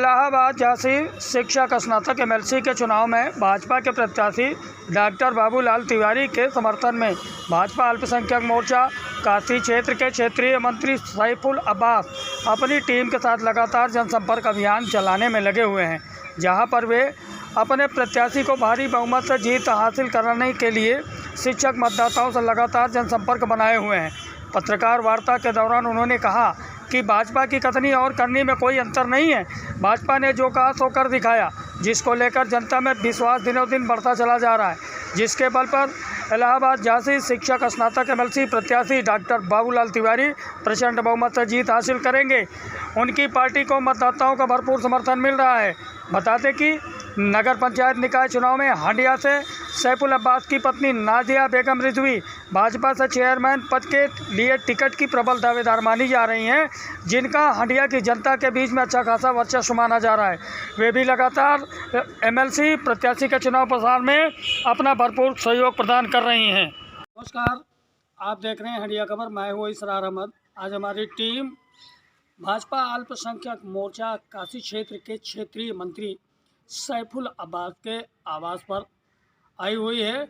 इलाहाबाद झांसी शिक्षक स्नातक एमएलसी के चुनाव में भाजपा के प्रत्याशी डॉक्टर बाबूलाल तिवारी के समर्थन में भाजपा अल्पसंख्यक मोर्चा काशी क्षेत्र के क्षेत्रीय मंत्री सैफुल अब्बास अपनी टीम के साथ लगातार जनसंपर्क अभियान चलाने में लगे हुए हैं, जहां पर वे अपने प्रत्याशी को भारी बहुमत से जीत हासिल कराने के लिए शिक्षक मतदाताओं से लगातार जनसंपर्क बनाए हुए हैं। पत्रकार वार्ता के दौरान उन्होंने कहा कि भाजपा की कथनी और करनी में कोई अंतर नहीं है। भाजपा ने जो कहा सो कर दिखाया, जिसको लेकर जनता में विश्वास दिनों दिन बढ़ता चला जा रहा है, जिसके बल पर इलाहाबाद झांसी शिक्षक स्नातक एमएलसी प्रत्याशी डॉक्टर बाबूलाल तिवारी प्रचंड बहुमत से जीत हासिल करेंगे। उनकी पार्टी को मतदाताओं का भरपूर समर्थन मिल रहा है। बताते कि नगर पंचायत निकाय चुनाव में हंडिया से सैफुल अब्बास की पत्नी नाजिया बेगम रिजवी भाजपा से चेयरमैन पद के लिए टिकट की प्रबल दावेदार मानी जा रही हैं, जिनका हंडिया की जनता के बीच में अच्छा खासा वर्चस्व माना जा रहा है। वे भी लगातार एमएलसी प्रत्याशी के चुनाव प्रचार में अपना भरपूर सहयोग प्रदान कर रही हैं। नमस्कार, आप देख रहे हैं हंडिया खबर। मैं हूँ इसरार अहमद। आज हमारी टीम भाजपा अल्पसंख्यक मोर्चा काशी क्षेत्र के क्षेत्रीय मंत्री सैफुल अब्बास के आवास पर आई हुई है,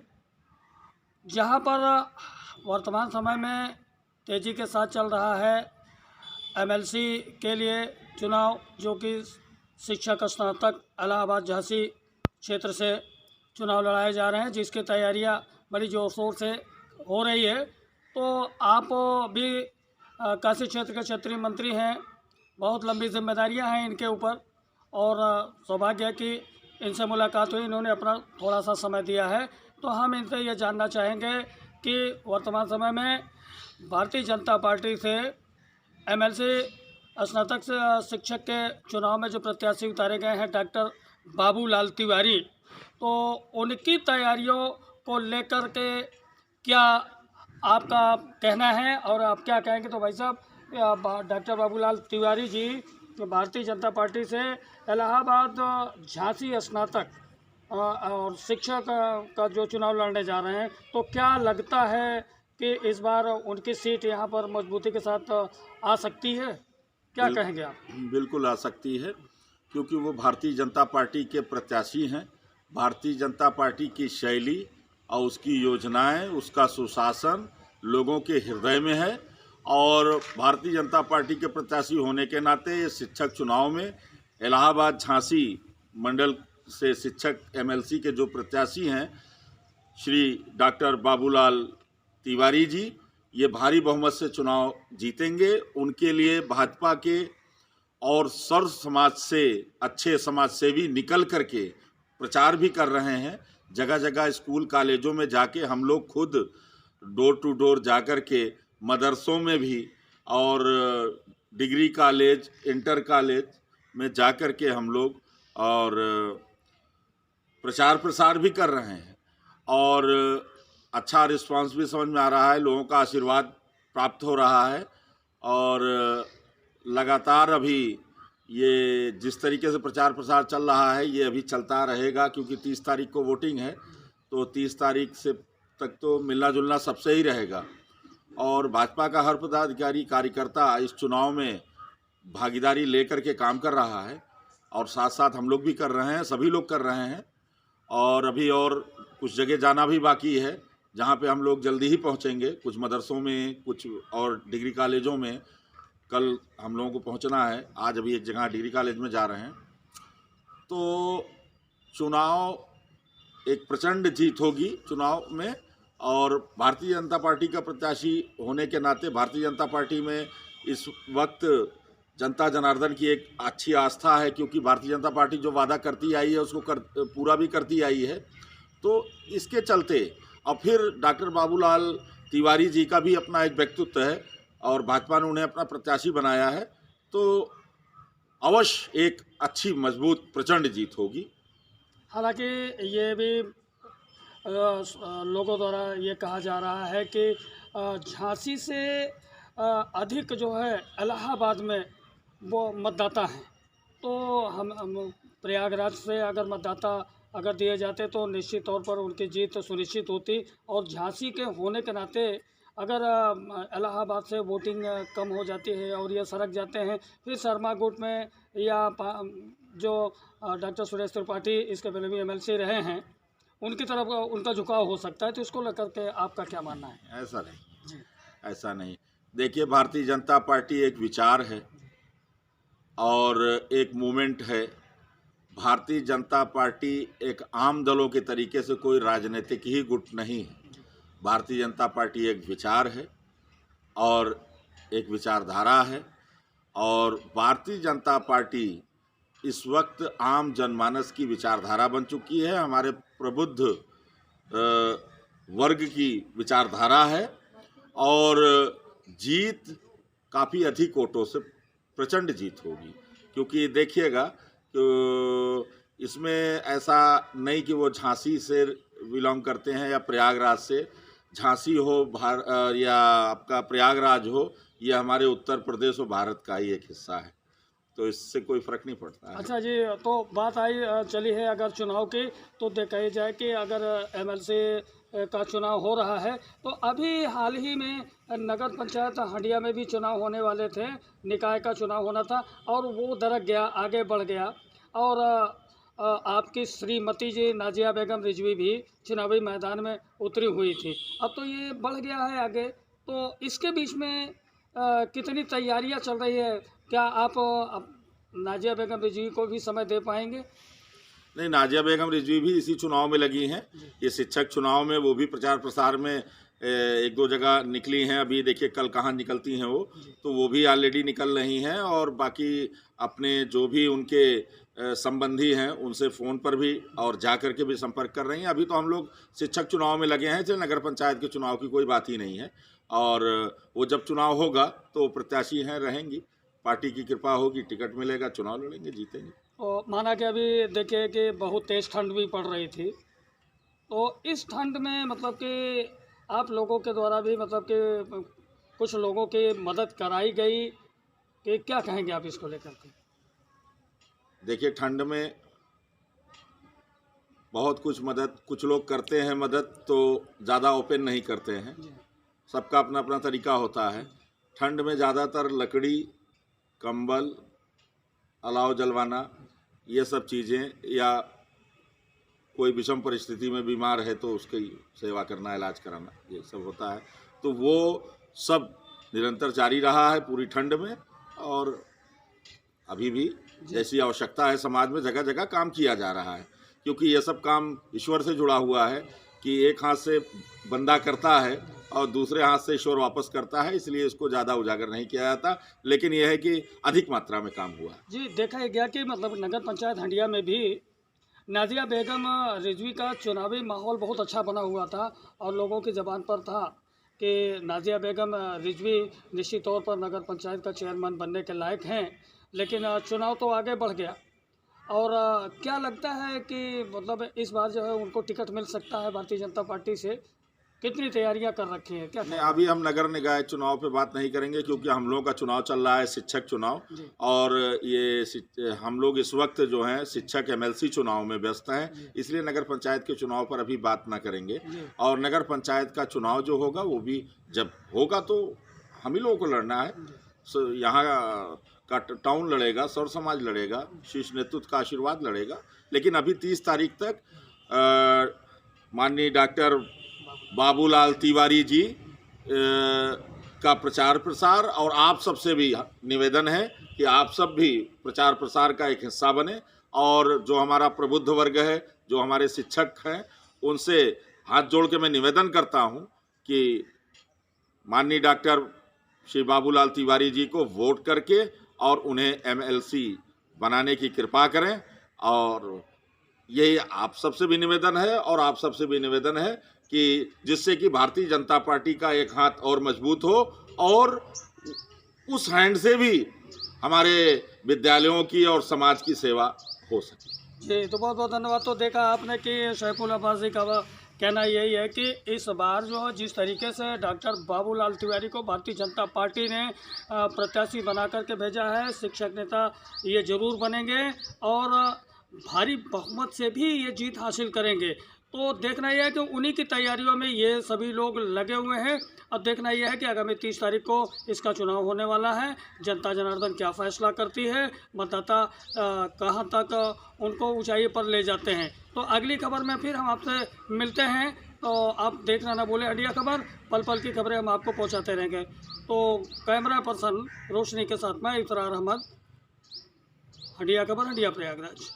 जहां पर वर्तमान समय में तेज़ी के साथ चल रहा है एमएलसी के लिए चुनाव, जो कि शिक्षक स्नातक इलाहाबाद झांसी क्षेत्र से चुनाव लड़ाए जा रहे हैं, जिसकी तैयारियां बड़ी ज़ोर शोर से हो रही है। तो आप भी काशी क्षेत्र के क्षेत्रीय मंत्री हैं, बहुत लंबी जिम्मेदारियां हैं इनके ऊपर, और सौभाग्य है कि इनसे मुलाकात हुई, इन्होंने अपना थोड़ा सा समय दिया है। तो हम इनसे ये जानना चाहेंगे कि वर्तमान समय में भारतीय जनता पार्टी से एमएलसी स्नातक शिक्षक के चुनाव में जो प्रत्याशी उतारे गए हैं डॉक्टर बाबूलाल तिवारी, तो उनकी तैयारियों को लेकर के क्या आपका कहना है और आप क्या कहेंगे? तो भाई साहब, डॉक्टर बाबूलाल तिवारी जी भारतीय जनता पार्टी से इलाहाबाद झांसी स्नातक और शिक्षक का जो चुनाव लड़ने जा रहे हैं, तो क्या लगता है कि इस बार उनकी सीट यहां पर मजबूती के साथ आ सकती है? क्या कहेंगे आप? बिल्कुल आ सकती है, क्योंकि वो भारतीय जनता पार्टी के प्रत्याशी हैं। भारतीय जनता पार्टी की शैली और उसकी योजनाएं, उसका सुशासन लोगों के हृदय में है, और भारतीय जनता पार्टी के प्रत्याशी होने के नाते शिक्षक चुनाव में इलाहाबाद झांसी मंडल से शिक्षक एमएलसी के जो प्रत्याशी हैं श्री डॉक्टर बाबूलाल तिवारी जी, ये भारी बहुमत से चुनाव जीतेंगे। उनके लिए भाजपा के और सर्व समाज से अच्छे समाज सेवी निकल करके प्रचार भी कर रहे हैं। जगह जगह स्कूल कॉलेजों में जाके हम लोग खुद डोर टू डोर जाकर के मदरसों में भी और डिग्री कॉलेज, इंटर कॉलेज में जाकर के हम लोग और प्रचार प्रसार भी कर रहे हैं, और अच्छा रिस्पांस भी समझ में आ रहा है, लोगों का आशीर्वाद प्राप्त हो रहा है। और लगातार अभी ये जिस तरीके से प्रचार प्रसार चल रहा है, ये अभी चलता रहेगा, क्योंकि 30 तारीख को वोटिंग है, तो 30 तारीख से तक तो मिलना जुलना सबसे ही रहेगा। और भाजपा का हर पदाधिकारी कार्यकर्ता इस चुनाव में भागीदारी लेकर के काम कर रहा है, और साथ साथ हम लोग भी कर रहे हैं, सभी लोग कर रहे हैं। और अभी और कुछ जगह जाना भी बाकी है, जहां पे हम लोग जल्दी ही पहुंचेंगे। कुछ मदरसों में, कुछ और डिग्री कॉलेजों में कल हम लोगों को पहुंचना है। आज अभी एक जगह डिग्री कॉलेज में जा रहे हैं। तो चुनाव एक प्रचंड जीत होगी चुनाव में, और भारतीय जनता पार्टी का प्रत्याशी होने के नाते भारतीय जनता पार्टी में इस वक्त जनता जनार्दन की एक अच्छी आस्था है, क्योंकि भारतीय जनता पार्टी जो वादा करती आई है उसको पूरा भी करती आई है। तो इसके चलते और फिर डॉक्टर बाबूलाल तिवारी जी का भी अपना एक व्यक्तित्व है, और भाजपा ने उन्हें अपना प्रत्याशी बनाया है, तो अवश्य एक अच्छी मजबूत प्रचंड जीत होगी। हालांकि ये भी लोगों द्वारा ये कहा जा रहा है कि झांसी से अधिक जो है इलाहाबाद में वो मतदाता हैं, तो हम प्रयागराज से अगर मतदाता अगर दिए जाते तो निश्चित तौर पर उनकी जीत सुनिश्चित होती। और झांसी के होने के नाते अगर इलाहाबाद से वोटिंग कम हो जाती है और ये सरक जाते हैं, फिर शर्मा गुट में या जो डॉक्टर सुरेश त्रिपाठी इसके पहले भी एमएलसी रहे हैं, उनकी तरफ उनका झुकाव हो सकता है, तो इसको लेकर के आपका क्या मानना है? ऐसा नहीं, जी ऐसा नहीं। देखिए, भारतीय जनता पार्टी एक विचार है और एक मूवमेंट है। भारतीय जनता पार्टी एक आम दलों के तरीके से कोई राजनीतिक ही गुट नहीं है। भारतीय जनता पार्टी एक विचार है और एक विचारधारा है, और भारतीय जनता पार्टी इस वक्त आम जनमानस की विचारधारा बन चुकी है, हमारे प्रबुद्ध वर्ग की विचारधारा है, और जीत काफ़ी अधिक वोटों से प्रचंड जीत होगी। क्योंकि देखिएगा कि इसमें ऐसा नहीं कि वो झांसी से बिलोंग करते हैं या प्रयागराज से। झांसी हो या आपका प्रयागराज हो, ये हमारे उत्तर प्रदेश और भारत का ही एक हिस्सा है, तो इससे कोई फर्क नहीं पड़ता है। अच्छा जी, तो बात चली है अगर चुनाव की, तो देखा जाए कि अगर एमएलसी का चुनाव हो रहा है, तो अभी हाल ही में नगर पंचायत हंडिया में भी चुनाव होने वाले थे, निकाय का चुनाव होना था और वो दरक गया, आगे बढ़ गया, और आपकी श्रीमती जी नाजिया बेगम रिजवी भी चुनावी मैदान में उतरी हुई थी। अब तो ये बढ़ गया है आगे, तो इसके बीच में कितनी तैयारियां चल रही है? क्या आप नाजिया बेगम रिजवी को भी समय दे पाएंगे? नहीं, नाजिया बेगम रिजवी भी इसी चुनाव में लगी हैं। ये शिक्षक चुनाव में वो भी प्रचार प्रसार में एक दो जगह निकली हैं। अभी देखिए कल कहाँ निकलती हैं वो, तो वो भी ऑलरेडी निकल रही हैं, और बाकी अपने जो भी उनके संबंधी हैं उनसे फ़ोन पर भी और जा कर के भी संपर्क कर रही हैं। अभी तो हम लोग शिक्षक चुनाव में लगे हैं, इसलिए नगर पंचायत के चुनाव की कोई बात ही नहीं है, और वो जब चुनाव होगा तो प्रत्याशी हैं रहेंगी, पार्टी की कृपा होगी, टिकट मिलेगा, चुनाव लड़ेंगे, जीतेंगे। और माना कि अभी देखिए कि बहुत तेज़ ठंड भी पड़ रही थी, तो इस ठंड में मतलब कि आप लोगों के द्वारा भी मतलब कि कुछ लोगों की मदद कराई गई, कि क्या कहेंगे आप इसको लेकर के? देखिए, ठंड में बहुत कुछ मदद कुछ लोग करते हैं, मदद तो ज़्यादा ओपन नहीं करते हैं, सबका अपना अपना तरीका होता है। ठंड में ज़्यादातर लकड़ी, कंबल, अलाव जलवाना, ये सब चीज़ें, या कोई विषम परिस्थिति में बीमार है तो उसकी सेवा करना, इलाज कराना, ये सब होता है। तो वो सब निरंतर जारी रहा है पूरी ठंड में, और अभी भी जैसी आवश्यकता है समाज में जगह जगह काम किया जा रहा है, क्योंकि ये सब काम ईश्वर से जुड़ा हुआ है कि एक हाथ से बंदा करता है और दूसरे हाथ से ईश्वर वापस करता है, इसलिए इसको ज़्यादा उजागर नहीं किया जाता, लेकिन यह है कि अधिक मात्रा में काम हुआ। जी, देखा गया कि मतलब नगर पंचायत हंडिया में भी नाजिया बेगम रिजवी का चुनावी माहौल बहुत अच्छा बना हुआ था, और लोगों की ज़बान पर था कि नाजिया बेगम रिजवी निश्चित तौर पर नगर पंचायत का चेयरमैन बनने के लायक हैं, लेकिन चुनाव तो आगे बढ़ गया। और क्या लगता है कि मतलब इस बार जो है उनको टिकट मिल सकता है भारतीय जनता पार्टी से? कितनी तैयारियां कर रखी हैं, क्या? नहीं, अभी हम नगर निकाय चुनाव पे बात नहीं करेंगे, क्योंकि हम लोगों का चुनाव चल रहा है शिक्षक चुनाव, और ये हम लोग इस वक्त जो हैं शिक्षक एमएलसी चुनाव में व्यस्त हैं, इसलिए नगर पंचायत के चुनाव पर अभी बात ना करेंगे। और नगर पंचायत का चुनाव जो होगा वो भी जब होगा तो हम ही लोगों को लड़ना है। यहाँ का टाउन लड़ेगा, सौर समाज लड़ेगा, शीर्ष नेतृत्व का आशीर्वाद लड़ेगा, लेकिन अभी 30 तारीख तक माननीय डॉक्टर बाबूलाल तिवारी जी का प्रचार प्रसार, और आप सबसे भी निवेदन है कि आप सब भी प्रचार प्रसार का एक हिस्सा बने, और जो हमारा प्रबुद्ध वर्ग है, जो हमारे शिक्षक हैं, उनसे हाथ जोड़ के मैं निवेदन करता हूं कि माननीय डॉक्टर श्री बाबूलाल तिवारी जी को वोट करके और उन्हें एमएलसी बनाने की कृपा करें। और ये आप सबसे भी निवेदन है, और आप सबसे भी निवेदन है कि जिससे कि भारतीय जनता पार्टी का एक हाथ और मजबूत हो, और उस हैंड से भी हमारे विद्यालयों की और समाज की सेवा हो सके। जी, तो बहुत बहुत धन्यवाद। तो देखा आपने कि सैफुल अब्बास जी का कहना यही है कि इस बार जो है जिस तरीके से डॉक्टर बाबूलाल तिवारी को भारतीय जनता पार्टी ने प्रत्याशी बना करके भेजा है, शिक्षक नेता ये जरूर बनेंगे और भारी बहुमत से भी ये जीत हासिल करेंगे। तो देखना यह है कि उन्हीं की तैयारियों में ये सभी लोग लगे हुए हैं। अब देखना यह है कि आगामी 30 तारीख को इसका चुनाव होने वाला है। जनता जनार्दन क्या फैसला करती है, मतदाता कहाँ तक उनको ऊंचाई पर ले जाते हैं। तो अगली खबर में फिर हम आपसे मिलते हैं। तो आप देखना ना भूलें हंडिया खबर, पल पल की खबरें हम आपको पहुंचाते रहेंगे। तो कैमरा पर्सन रोशनी के साथ मैं इकरार अहमद, हंडिया खबर, हंडिया प्रयागराज।